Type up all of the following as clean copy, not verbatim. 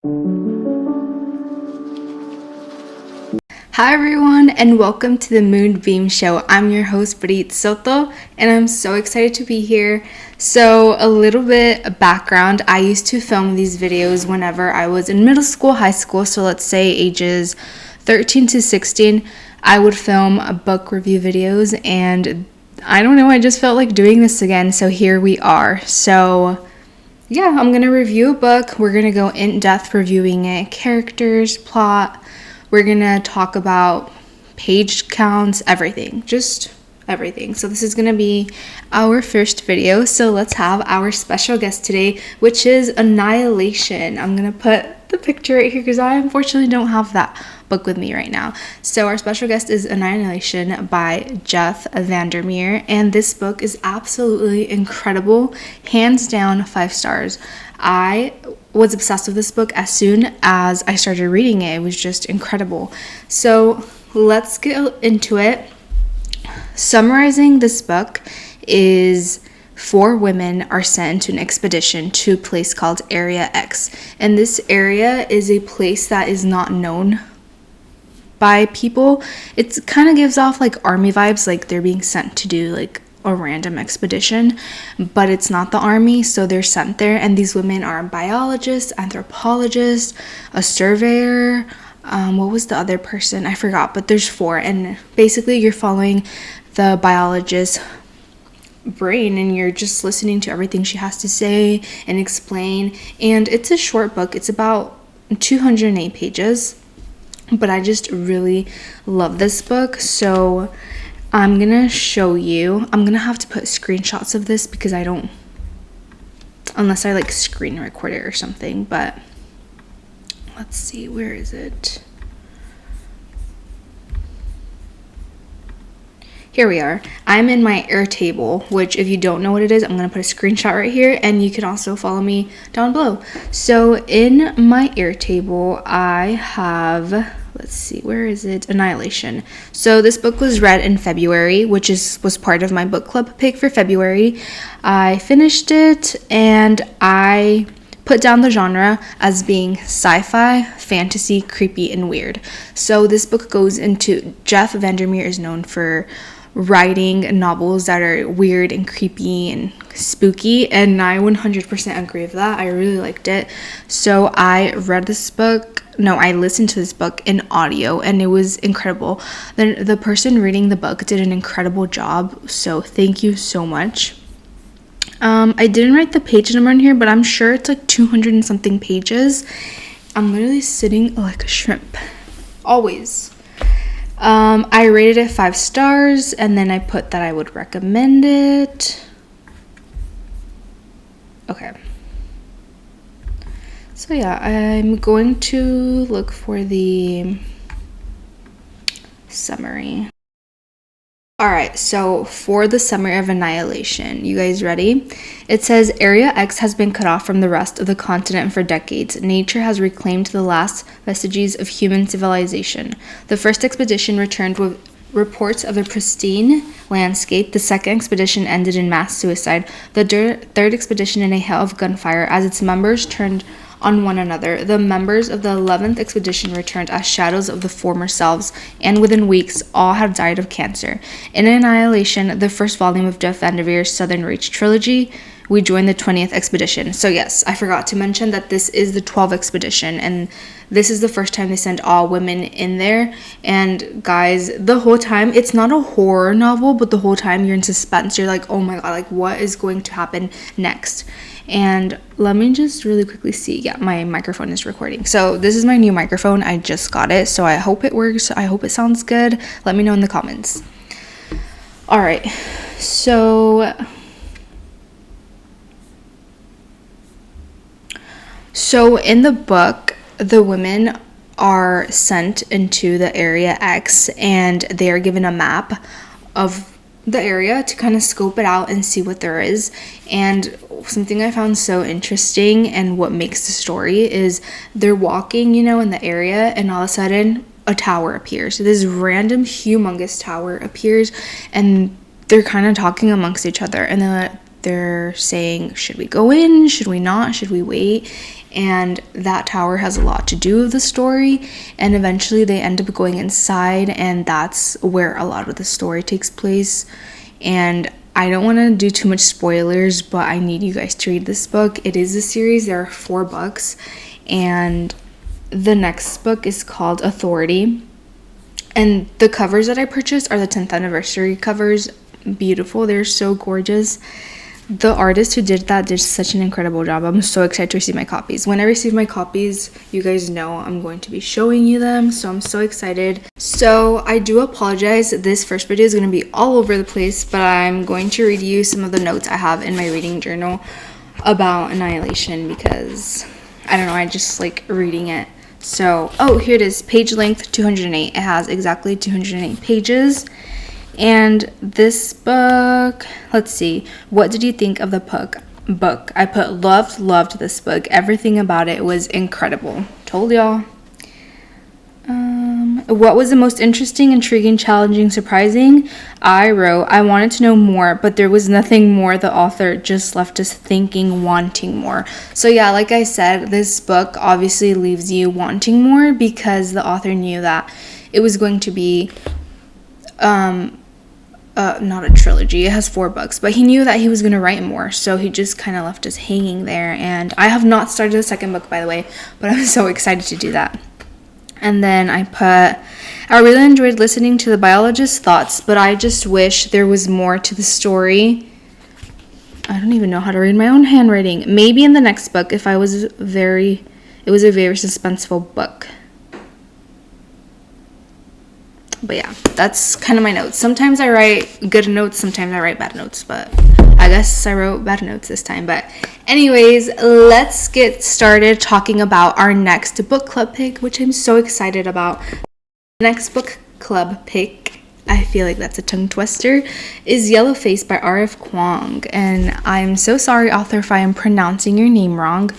Hi everyone, and welcome to the Moonbeam Show. I'm your host, Brit Soto, and I'm so excited to be here. So a little bit of background, I used to film these videos whenever I was in middle school, high school, so let's say ages 13 to 16, I would film book review videos, and I don't know, I just felt like doing this again, so here we are. So yeah, I'm going to review a book. We're going to go in depth reviewing it, characters, plot. We're going to talk about page counts, everything, just everything. So this is going to be our first video. So let's have our special guest today, which is Annihilation. I'm going to put the picture right here because I unfortunately don't have that book with me right now. So our special guest is Annihilation by Jeff Vandermeer, and this book is absolutely incredible, hands down 5 stars. I was obsessed with this book as soon as I started reading it. It was just incredible. So let's get into it. Summarizing this book is 4 women are sent to an expedition to a place called Area X. And this area is a place that is not known by people. It kind of gives off like army vibes, like they're being sent to do like a random expedition, but it's not the army, so they're sent there. And these women are a biologist, anthropologist, a surveyor, what was the other person? I forgot, but there's 4, and basically you're following the biologist's brain and you're just listening to everything she has to say and explain. And it's a short book, it's about 208 pages, but I just really love this book. So I'm gonna show you. I'm gonna have to put screenshots of this because I don't, unless I like screen record it or something. But let's see, where is it? Here we are. I'm in my Airtable, which if you don't know what it is, I'm gonna put a screenshot right here, and you can also follow me down below. So in my Airtable, I have, let's see, where is it? Annihilation. So this book was read in February, which was part of my book club pick for February. I finished it, and I put down the genre as being sci-fi, fantasy, creepy, and weird. So this book goes into, Jeff Vandermeer is known for writing novels that are weird and creepy and spooky, and I 100% agree with that. I really liked it. So I listened to this book in audio, and it was incredible. The person reading the book did an incredible job, so thank you so much. I didn't write the page number in here, but I'm sure it's like 200 and something pages. I'm literally sitting like a shrimp, always. I rated it 5 stars, and then I put that I would recommend it. Okay. So yeah, I'm going to look for the summary. Alright, so for the summary of Annihilation, you guys ready? It says, Area X has been cut off from the rest of the continent for decades. Nature has reclaimed the last vestiges of human civilization. The first expedition returned with reports of a pristine landscape. The second expedition ended in mass suicide. The third expedition in a hail of gunfire as its members turned on one another. The members of the 11th expedition returned as shadows of the former selves, and within weeks, all had died of cancer. In Annihilation, the first volume of Jeff Vandermeer's Southern Reach trilogy, we joined the 20th expedition. So yes, I forgot to mention that this is the 12th expedition, and this is the first time they sent all women in there. And guys, the whole time, it's not a horror novel, but the whole time you're in suspense. You're like, oh my god, like what is going to happen next? And let me just really quickly see. Yeah, my microphone is recording. So this is my new microphone. I just got it, so I hope it works. I hope it sounds good. Let me know in the comments. All right, so in the book, the women are sent into the Area X, and they are given a map of the area to kind of scope it out and see what there is. And something I found so interesting and what makes the story is they're walking, in the area, and all of a sudden a tower appears. This random humongous tower appears, and they're kind of talking amongst each other, and they're saying, should we go in, should we not, should we wait? and that tower has a lot to do with the story, and eventually they end up going inside, and that's where a lot of the story takes place. And I don't want to do too much spoilers, but I need you guys to read this book. It is a series. There are 4 books, and the next book is called Authority. And the covers that I purchased are the 10th anniversary covers. Beautiful. They're so gorgeous. The artist who did that did such an incredible job. I'm so excited to receive my copies. When I receive my copies, you guys know I'm going to be showing you them, so I'm so excited. So I do apologize. This first video is going to be all over the place, but I'm going to read you some of the notes I have in my reading journal about Annihilation because, I don't know, I just like reading it. So, oh, here it is. Page length 208. It has exactly 208 pages. And this book, let's see. What did you think of the book? I put loved this book. Everything about it was incredible. Told y'all. What was the most interesting, intriguing, challenging, surprising? I wrote, I wanted to know more, but there was nothing more. The author just left us thinking, wanting more. So yeah, like I said, this book obviously leaves you wanting more because the author knew that it was going to be not a trilogy. It has 4 books, but he knew that he was going to write more, so he just kind of left us hanging there. And I have not started the second book, by the way, but I'm so excited to do that. And then I put, I really enjoyed listening to the biologist's thoughts, but I just wish there was more to the story. I don't even know how to read my own handwriting. Maybe in the next book, it was a very suspenseful book. But yeah, that's kind of my notes. Sometimes I write good notes, sometimes I write bad notes, but I guess I wrote bad notes this time. But anyways, let's get started talking about our next book club pick, which I'm so excited about. The next book club pick, I feel like that's a tongue twister, is Yellow Face by R.F. Kuang. And I'm so sorry, author, if I am pronouncing your name wrong.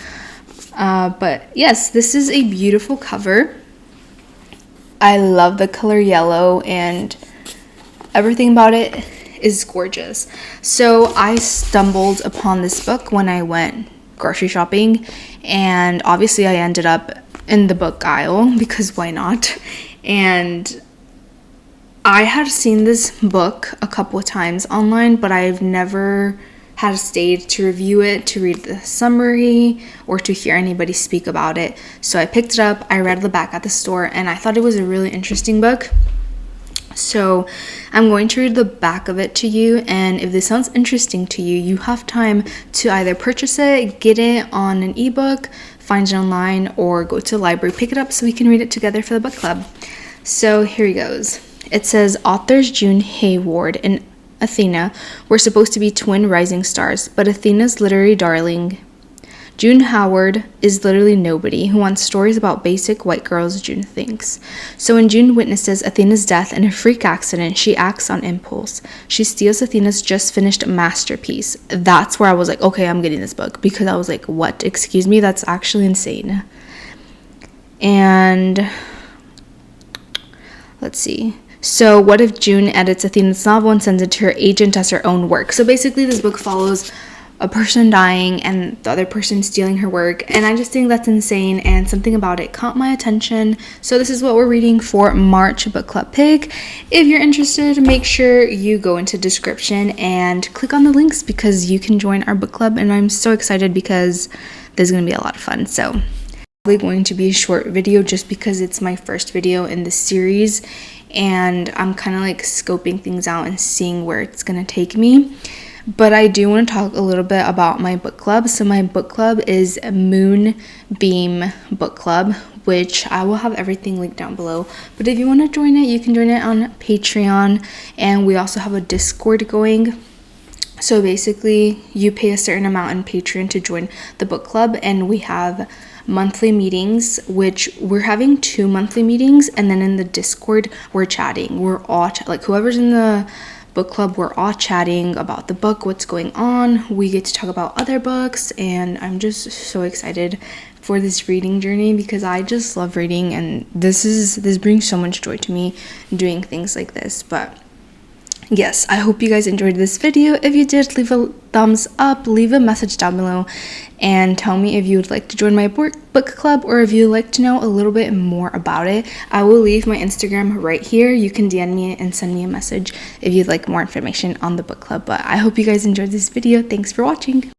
But yes, this is a beautiful cover. I love the color yellow and everything about it is gorgeous. So I stumbled upon this book when I went grocery shopping, and obviously I ended up in the book aisle because why not? And I had seen this book a couple of times online, but I've never had stayed to review it, to read the summary, or to hear anybody speak about it. So I picked it up, I read the back at the store, and I thought it was a really interesting book. So I'm going to read the back of it to you, and if this sounds interesting to you, you have time to either purchase it, get it on an ebook, find it online, or go to the library, pick it up so we can read it together for the book club. So here he goes. It says, authors June Hayward and Athena were supposed to be twin rising stars, but Athena's literary darling, June Howard, is literally nobody who wants stories about basic white girls, June thinks. So when June witnesses Athena's death in a freak accident, she acts on impulse. She steals Athena's just finished masterpiece. That's where I was like, okay, I'm getting this book, because I was like, what? Excuse me? That's actually insane. And let's see. So what if June edits Athena's novel and sends it to her agent as her own work? So basically this book follows a person dying and the other person stealing her work, and I just think that's insane, and something about it caught my attention. So this is what we're reading for March book club pick. If you're interested, make sure you go into description and click on the links because you can join our book club, and I'm so excited because this is going to be a lot of fun. So probably going to be a short video just because it's my first video in this series, and I'm kind of like scoping things out and seeing where it's going to take me. But I do want to talk a little bit about my book club. So my book club is a Moonbeam book club, which I will have everything linked down below. But if you want to join it, you can join it on Patreon, and we also have a Discord going. So basically, you pay a certain amount in Patreon to join the book club, and we have monthly meetings, which we're having 2 monthly meetings, and then in the Discord we're chatting. We're all like whoever's in the book club, we're all chatting about the book, what's going on. We get to talk about other books, and I'm just so excited for this reading journey because I just love reading, and this brings so much joy to me doing things like this. But yes, I hope you guys enjoyed this video. If you did, leave a thumbs up, leave a message down below, and tell me if you would like to join my book club or if you'd like to know a little bit more about it. I will leave my Instagram right here. You can DM me and send me a message if you'd like more information on the book club. But I hope you guys enjoyed this video. Thanks for watching.